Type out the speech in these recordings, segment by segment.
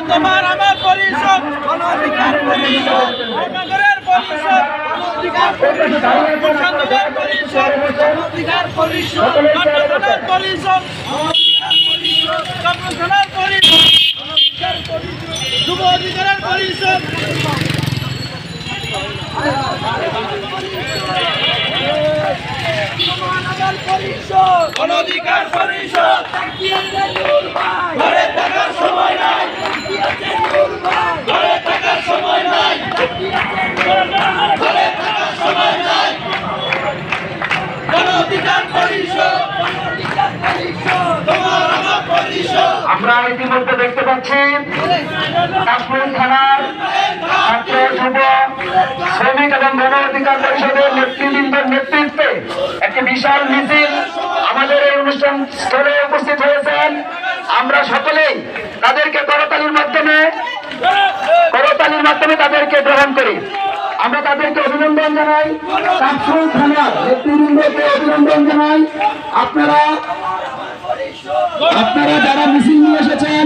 তোমার আমার পরিষদ গণঅধিকার পরিষদ নগরের পরিষদ গণঅধিকার পরিষদ গণঅধিকার পরিষদ গণঅধিকার পরিষদ গণঅধিকার পরিষদ যুব অধিকার পরিষদ গণঅধিকার পরিষদ ঘরে থাকার সময় নাই, ঘরে থাকার সময় নাই, ঘরে থাকার সময় নাই। গণঅধিকার পরিষদ তোমার আমার পরিষদ। আমরা ইতিমধ্যে দেখতে পাচ্ছি কাশপুর থানার ছাত্র যুব শ্রমিক এবং গণ অধিকার পরিষদের নেতৃবৃন্দের নেতৃত্বে একটি বিশাল মিছিল আমাদের এই অনুষ্ঠান স্থলে উপস্থিত হয়েছেন। আমরা সকলেই তাদেরকে করতালির মাধ্যমে তাদেরকে গ্রহণ করি। আমরা তাদেরকে অভিনন্দন জানাই, কাশপুর থানার নেতৃবৃন্দকে অভিনন্দন জানাই। আপনারা যারা মিছিল নিয়ে এসেছেন,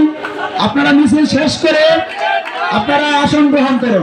আপনারা মিছিল শেষ করে আপনারা আসন গ্রহণ করুন।